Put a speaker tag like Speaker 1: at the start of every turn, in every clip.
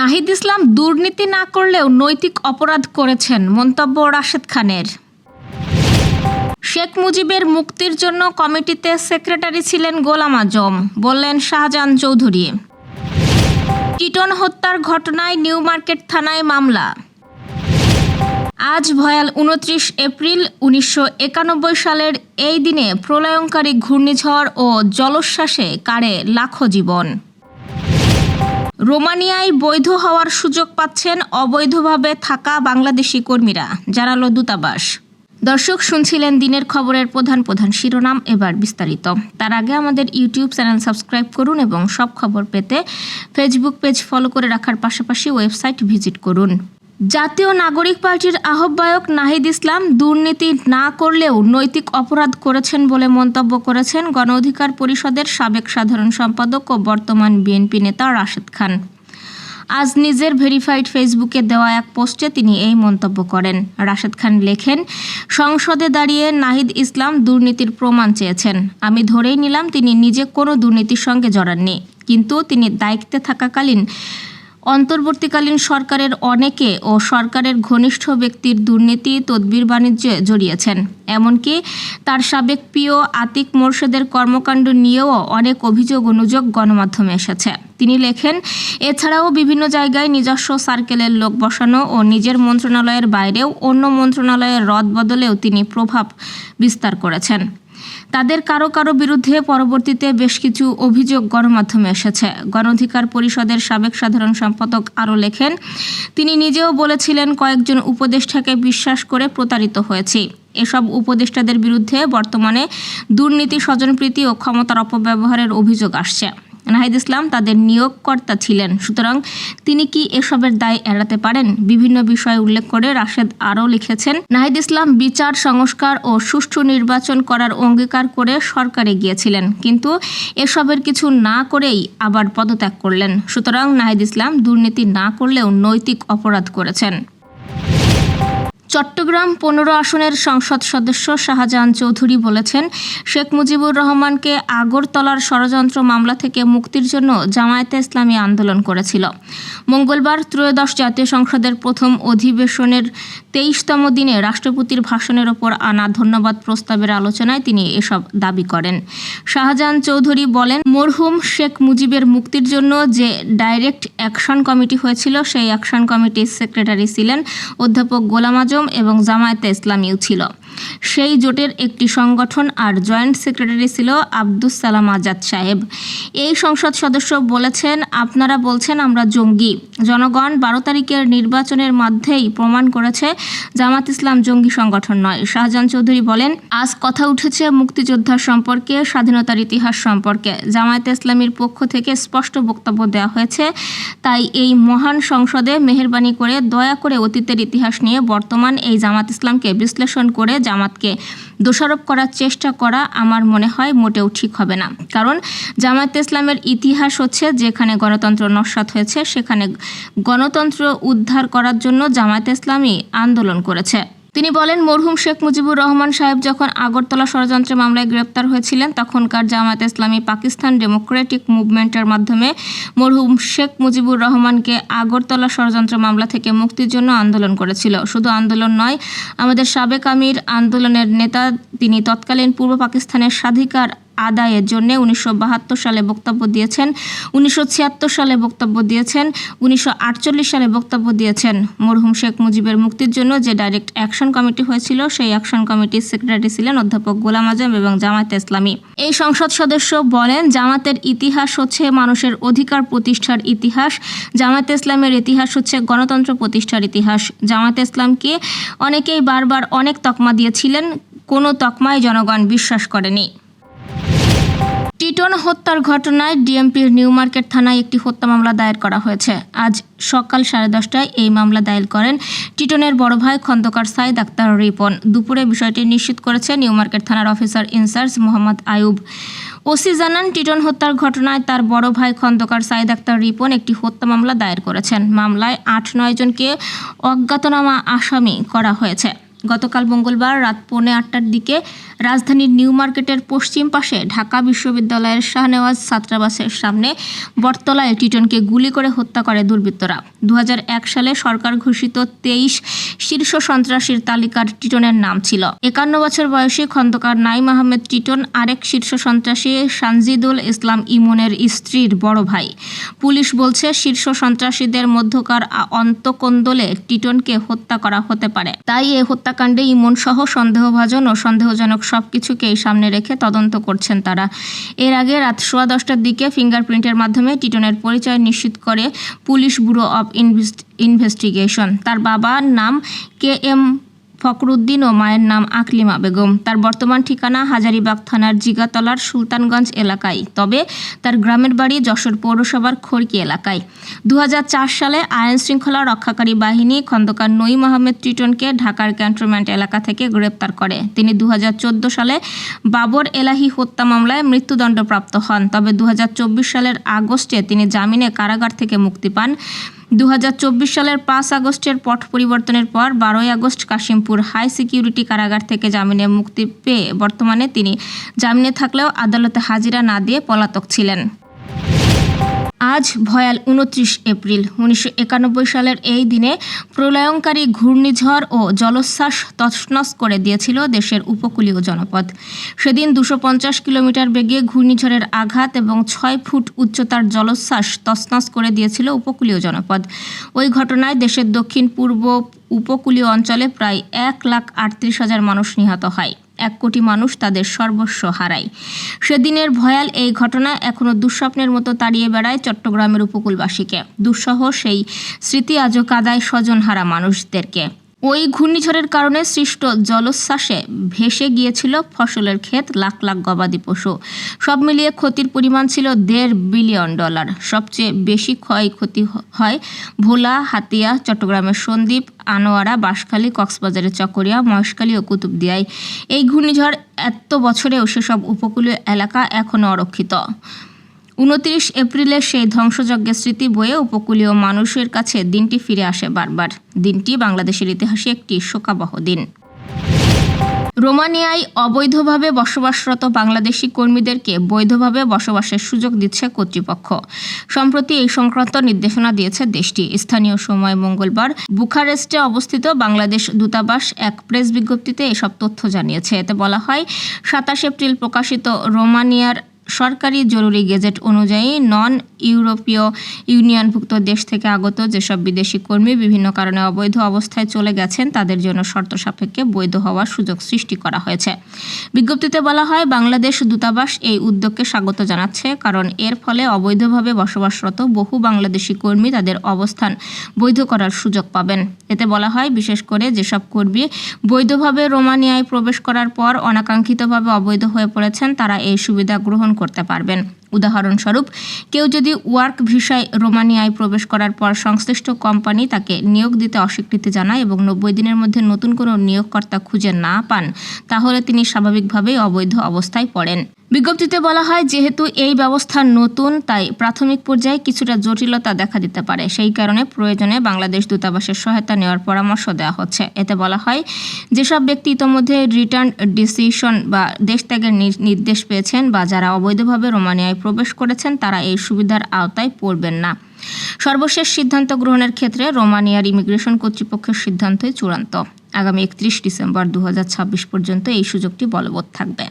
Speaker 1: নাহিদ ইসলাম দুর্নীতি না করলেও নৈতিক অপরাধ করেছেন, মন্তব্য রাশেদ খানের। শেখ মুজিবের মুক্তির জন্য কমিটিতে সেক্রেটারি ছিলেন গোলাম আজম, বললেন শাহজাহান চৌধুরী। টিটন হত্যার ঘটনায় নিউ মার্কেট থানায় মামলা। আজ ভয়াল 29 এপ্রিল 1991 সালের এই দিনে প্রলয়ঙ্কারী ঘূর্ণিঝড় ও জলোচ্ছ্বাসে কাড়ে লাখো জীবন। রোমানিয়ায় বৈধ হওয়ার সুযোগ পাচ্ছেন অবৈধভাবে থাকা বাংলাদেশি কর্মীরা, জানালো দূতাবাস। দর্শক, শুনছিলেন দিনের খবরের প্রধান শিরোনাম, এবার বিস্তারিত। তার আগে আমাদের ইউটিউব চ্যানেল সাবস্ক্রাইব করুন এবং সব খবর পেতে ফেসবুক পেজ ফলো করে রাখার পাশাপাশি ওয়েবসাইট ভিজিট করুন। জাতীয় নাগরিক পার্টির আহ্বায়ক নাহিদ ইসলাম দুর্নীতি না করলেও নৈতিক অপরাধ করেছেন বলে মন্তব্য করেছেন গণ অধিকার পরিষদের সাবেক সাধারণ সম্পাদক ও বর্তমান বিএনপি নেতা রাশেদ খান। আজ নিজের ভেরিফাইড ফেসবুকে দেওয়া এক পোস্টে তিনি এই মন্তব্য করেন। রাশেদ খান লেখেন, সংসদে দাঁড়িয়ে নাহিদ ইসলাম দুর্নীতির প্রমাণ চেয়েছেন। আমি ধরেই নিলাম তিনি নিজে কোনো দুর্নীতির সঙ্গে জড়াননি, কিন্তু তিনি দায়িত্বে থাকাকালীন অন্তর্বর্তীকালীন সরকারের অনেকে ও সরকারের ঘনিষ্ঠ ব্যক্তির দুর্নীতি তদবির বাণিজ্যে জড়িয়েছেন। এমনকি তার সাবেক প্রিয় আতিক মোরশেদের কর্মকাণ্ড নিয়েও অনেক অভিযোগ অনুযোগ গণমাধ্যমে এসেছে। তিনি লেখেন, এছাড়াও বিভিন্ন জায়গায় নিজস্ব সার্কেলের লোক বসানো ও নিজের মন্ত্রণালয়ের বাইরেও অন্য মন্ত্রণালয়ের রদবদলেও তিনি প্রভাব বিস্তার করেছেন। তাদের কারো বিরুদ্ধে পরবর্তীতে বেশ কিছু অভিযোগ গণমাধ্যমে এসেছে। গণ অধিকার পরিষদের সাবেক সাধারণ সম্পাদক আরও লেখেন, তিনি নিজেও বলেছিলেন, কয়েকজন উপদেষ্টাকে বিশ্বাস করে প্রতারিত হয়েছি। এসব উপদেষ্টাদের বিরুদ্ধে বর্তমানে দুর্নীতি, স্বজনপ্রীতি ও ক্ষমতার অপব্যবহারের অভিযোগ আসছে। নাহিদ ইসলাম তাদের নিয়োগকর্তা ছিলেন, সুতরাং তিনি কি এসবের দায় এড়াতে পারেন? বিভিন্ন বিষয় উল্লেখ করে রাশেদ আরও লিখেছেন, নাহিদ ইসলাম বিচার, সংস্কার ও সুষ্ঠু নির্বাচন করার অঙ্গীকার করে সরকারে গিয়েছিলেন, কিন্তু এসবের কিছু না করেই আবার পদত্যাগ করলেন। সুতরাং নাহিদ ইসলাম দুর্নীতি না করলেও নৈতিক অপরাধ করেছেন। চট্টগ্রাম 15 আসনের সংসদ সদস্য শাহজাহান চৌধুরী বলেছেন, শেখ মুজিবুর রহমানকে আগরতলার ষড়যন্ত্র মামলা থেকে মুক্তির জন্য জামায়াতে ইসলামী আন্দোলন করেছিল। মঙ্গলবার ত্রয়োদশ জাতীয় সংসদের প্রথম অধিবেশনের 23তম দিনে রাষ্ট্রপতির ভাষণের ওপর আনা ধন্যবাদ প্রস্তাবের আলোচনায় তিনি এসব দাবি করেন। শাহজাহান চৌধুরী বলেন, মরহুম শেখ মুজিবের মুক্তির জন্য যে ডাইরেক্ট অ্যাকশন কমিটি হয়েছিল, সেই অ্যাকশন কমিটির সেক্রেটারি ছিলেন অধ্যাপক গোলাম আজম এবং জামায়াতে ইসলামীও ছিল। সেই জোটের একটি সংগঠন আর জয়েন্ট সেক্রেটারি ছিল আব্দুস সালাম আজাদ সাহেব। এই সংসদ সদস্য বলেছেন, আপনারা বলছেন আমরা জঙ্গি। জনগণ 12 তারিখের নির্বাচনের মধ্যেই প্রমাণ করেছে জামাত ইসলাম জঙ্গি সংগঠন নয়। শাহজাহান চৌধুরী বলেন, আজ কথা উঠেছে মুক্তিযোদ্ধা সম্পর্কে, স্বাধীনতার ইতিহাস সম্পর্কে। জামায়াতে ইসলামীর পক্ষ থেকে স্পষ্ট বক্তব্য দেওয়া হয়েছে। তাই এই মহান সংসদে মেহেরবানি করে, দয়া করে অতীতের ইতিহাস নিয়ে বর্তমান এই জামাত ইসলামকে বিশ্লেষণ করে জামাতকে দোষারোপ করার চেষ্টা করা আমার মনে হয় মোটেও ঠিক হবে না। কারণ জামায়াতে ইসলামের ইতিহাস হচ্ছে, যেখানে গণতন্ত্র নস্যাৎ হয়েছে সেখানে গণতন্ত্র উদ্ধার করার জন্য জামায়াতে ইসলামী আন্দোলন করেছে। তিনি বলেন, মরহুম শেখ মুজিবুর রহমান সাহেব যখন আগরতলা ষড়যন্ত্র মামলায় গ্রেপ্তার হয়েছিলেন, তখনকার জামায়াতে ইসলামী পাকিস্তান ডেমোক্রেটিক মুভমেন্টের মাধ্যমে মরহুম শেখ মুজিবুর রহমানকে আগরতলা ষড়যন্ত্র মামলা থেকে মুক্তির জন্য আন্দোলন করেছিল। শুধু আন্দোলন নয়, আমাদের সাবেক আমির আন্দোলনের নেতা, তিনি তৎকালীন পূর্ব পাকিস্তানের স্বাধিকার আদায়ের জন্য 1972 সালে বক্তব্য দিয়েছেন, 1976 সালে বক্তব্য দিয়েছেন, 1948 সালে বক্তব্য দিয়েছেন। মরহুম শেখ মুজিবের মুক্তির জন্য যে ডাইরেক্ট অ্যাকশন কমিটি হয়েছিল, সেই অ্যাকশন কমিটির সেক্রেটারি ছিলেন অধ্যাপক গোলাম আজম এবং জামায়াতে ইসলামী। এই সংসদ সদস্য বলেন, জামাতের ইতিহাস হচ্ছে মানুষের অধিকার প্রতিষ্ঠার ইতিহাস। জামায়াতে ইসলামের ইতিহাস হচ্ছে গণতন্ত্র প্রতিষ্ঠার ইতিহাস। জামায়াতে ইসলামকে অনেকেই বারবার অনেক তকমা দিয়েছিলেন, কোনো তকমায় জনগণ বিশ্বাস করেনি। টিটন হত্যার ঘটনায় ডিএমপির নিউ মার্কেট থানায় একটি হত্যা মামলা দায়ের করা হয়েছে। আজ সকাল 10:30টায় এই মামলা দায়ের করেন টিটনের বড় ভাই খন্দকার সাইদ আক্তার রিপন। দুপুরে বিষয়টি নিশ্চিত করেছে নিউ মার্কেট থানার officer in charge Mohammad Ayub. OC জানান, টিটন হত্যার ঘটনায় তার বড় ভাই খন্দকার সাইদ আক্তার রিপন একটি হত্যা মামলা দায়ের করেছেন। মামলায় 8-9 জনকে অজ্ঞাতনামা আসামি করা হয়েছে। গতকাল মঙ্গলবার রাত 7:45টার দিকে রাজধানীর নিউ মার্কেটের পশ্চিম পাশে ঢাকা বিশ্ববিদ্যালয়ের শাহনেওয়াজ ছাত্রাবাসের সামনে বটতলায় টিটনকে গুলি করে হত্যা করে দুর্বৃত্তরা। 2001 সালে সরকার ঘোষিত 23 শীর্ষ সন্ত্রাসীর তালিকার টিটনের নাম ছিল। 51 বছর বয়সী খন্দকার নাইম আহমেদ টিটন আরেক শীর্ষ সন্ত্রাসী সানজিদুল ইসলাম ইমনের স্ত্রীর বড় ভাই। পুলিশ বলছে শীর্ষ সন্ত্রাসীদের মধ্যকার অন্তকোন্দলে টিটনকে হত্যা করা হতে পারে। তাই এ হত্যাকাণ্ডে ইমন সহ সন্দেহভাজন ও সন্দেহজনক সবকিছুকেই সামনে রেখে তদন্ত করছেন তারা। এর আগে রাত 10:15টার দিকে ফিঙ্গারপ্রিন্টের মাধ্যমে টিটনের পরিচয় নিশ্চিত করে পুলিশ ব্যুরো অব ইনভেস্টিগেশন। তার বাবার নাম KM ফখরুদ্দিন ও মায়ের নাম আকলিমা বেগম। তার বর্তমান ঠিকানা হাজারীবাগ থানার জিগাতলার সুলতানগঞ্জ এলাকায়, তবে তার গ্রামের বাড়ি যশোর পৌরসভার খড়কি এলাকায়। 2004 সালে আইন শৃঙ্খলা রক্ষাকারী বাহিনী খন্দকার নঈম আহমেদ টিটনকে ঢাকার ক্যান্টনমেন্ট এলাকা থেকে গ্রেপ্তার করে। তিনি 2014 সালে বাবর এলাহি হত্যা মামলায় মৃত্যুদণ্ডপ্রাপ্ত হন। তবে 2024 সালের আগস্টে তিনি জামিনে কারাগার থেকে মুক্তি পান। 2024 সালের 5 আগস্টের পট পরিবর্তনের পর 12 আগস্ট কাশিমপুর হাই সিকিউরিটি কারাগার থেকে জামিনে মুক্তি পেয়ে বর্তমানে তিনি জামিনে থাকলেও আদালতে হাজিরা না দিয়ে পলাতক ছিলেন। আজ ভয়াল 29 এপ্রিল। 1991 সালের এই দিনে প্রলয়ঙ্কারী ঘূর্ণিঝড় ও জলোচ্ছ্বাস তছনছ করে দিয়েছিল দেশের উপকূলীয় জনপদ। সেদিন 250 কিলোমিটার বেগে ঘূর্ণিঝড়ের আঘাত এবং 6 ফুট উচ্চতার জলোচ্ছ্বাস তছনছ করে দিয়েছিল উপকূলীয় জনপদ। ওই ঘটনায় দেশের দক্ষিণ পূর্ব উপকূলীয় অঞ্চলে প্রায় 1,38,000 মানুষ নিহত হয়। 1 কোটি মানুষ তাদের সর্বস্ব হারায়। সেদিনের ভয়াল এই ঘটনা এখনও দুঃস্বপ্নের মতো তাড়িয়ে বেড়ায় চট্টগ্রামের উপকূলবাসীকে। দুঃসহ সেই স্মৃতি আজও কাঁদায় স্বজনহারা মানুষদেরকে। ওই ঘূর্ণিঝড়ের কারণে সৃষ্ট জলোচ্ছ্বাসে ভেসে গিয়েছিল ফসলের ক্ষেত, লাখ লাখ গবাদি পশু। সব মিলিয়ে ক্ষতির পরিমাণ ছিল $1.5 বিলিয়ন। সবচেয়ে বেশি ক্ষয়ক্ষতি হয় ভোলা, হাতিয়া, চট্টগ্রামের সন্দ্বীপ, আনোয়ারা, বাঁশখালী, কক্সবাজারের চকরিয়া, মহেশখালী ও কুতুবদিয়ায়। এই ঘূর্ণিঝড় এত বছরেও সেসব উপকূলীয় এলাকা এখনও অরক্ষিত। 29 এপ্রিলের সেই ধ্বংসযজ্ঞের স্মৃতি বয়ে উপকূলীয় মানুষের কাছে দিনটি ফিরে আসে বারবার। দিনটি বাংলাদেশের ইতিহাসে একটি শোকাবহ দিন। রোমানিয়ায় অবৈধভাবে বসবাসরত বাংলাদেশি কর্মীদেরকে বৈধভাবে বসবাসের সুযোগ দিচ্ছে কর্তৃপক্ষ। সম্প্রতি এই সংক্রান্ত নির্দেশনা দিয়েছে দেশটি। স্থানীয় সময় মঙ্গলবার বুখারেস্টে অবস্থিত বাংলাদেশ দূতাবাস এক প্রেস বিজ্ঞপ্তিতে এসব তথ্য জানিয়েছে। এতে বলা হয়, 27 এপ্রিল প্রকাশিত রোমানিয়ার সরকারি জরুরি গেজেট অনুযায়ী নন ইউরোপীয় ইউনিয়নভুক্ত দেশ থেকে আগত যেসব বিদেশি কর্মী বিভিন্ন কারণে অবৈধ অবস্থায় চলে গেছেন তাদের জন্য শর্ত সাপেক্ষে বৈধ হওয়ার সুযোগ সৃষ্টি করা হয়েছে। বিজ্ঞপ্তিতে বলা হয়, বাংলাদেশ দূতাবাস এই উদ্যোগকে স্বাগত জানাচ্ছে, কারণ এর ফলে অবৈধভাবে বসবাসরত বহু বাংলাদেশি কর্মী তাদের অবস্থান বৈধ করার সুযোগ পাবেন। এতে বলা হয়, বিশেষ করে যেসব কর্মী বৈধভাবে রোমানিয়ায় প্রবেশ করার পর অনাকাঙ্ক্ষিতভাবে অবৈধ হয়ে পড়েছেন তারা এই সুবিধা গ্রহণ করতে পারবেন। উদাহরণস্বরূপ, কেউ যদি ওয়ার্ক ভিসায় রোমানিয়ায় প্রবেশ করার পর সংশ্লিষ্ট কোম্পানি তাকে নিয়োগ দিতে অস্বীকৃতি জানায় এবং 90 দিনের মধ্যে নতুন কোনো নিয়োগকর্তা খুঁজে না পান, তাহলে তিনি স্বাভাবিকভাবেই অবৈধ অবস্থায় পড়েন। বিজ্ঞপ্তিতে বলা হয়, যেহেতু এই ব্যবস্থা নতুন, তাই প্রাথমিক পর্যায়ে কিছুটা জটিলতা দেখা দিতে পারে। সেই কারণে প্রয়োজনে বাংলাদেশ দূতাবাসের সহায়তা নেওয়ার পরামর্শ দেওয়া হচ্ছে। এতে বলা হয়, যেসব ব্যক্তি ইতোমধ্যে রিটার্ন ডিসিশন বা দেশ ত্যাগের নির্দেশ পেয়েছেন বা যারা অবৈধভাবে রোমানিয়ায় প্রবেশ করেছেন তারা এই সুবিধার আওতায় পড়বেন না। সর্বশেষ সিদ্ধান্ত গ্রহণের ক্ষেত্রে রোমানিয়ার ইমিগ্রেশন কর্তৃপক্ষের সিদ্ধান্তই চূড়ান্ত। আগামী 31 ডিসেম্বর 2026 পর্যন্ত এই সুযোগটি বলবৎ থাকবে।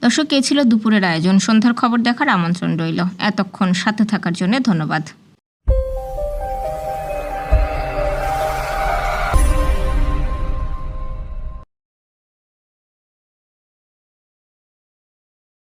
Speaker 1: দর্শক, এই ছিল দুপুরের আয়োজন। সন্ধ্যার খবর দেখার আমন্ত্রণ রইল। এতক্ষণ সাথে থাকার জন্য ধন্যবাদ।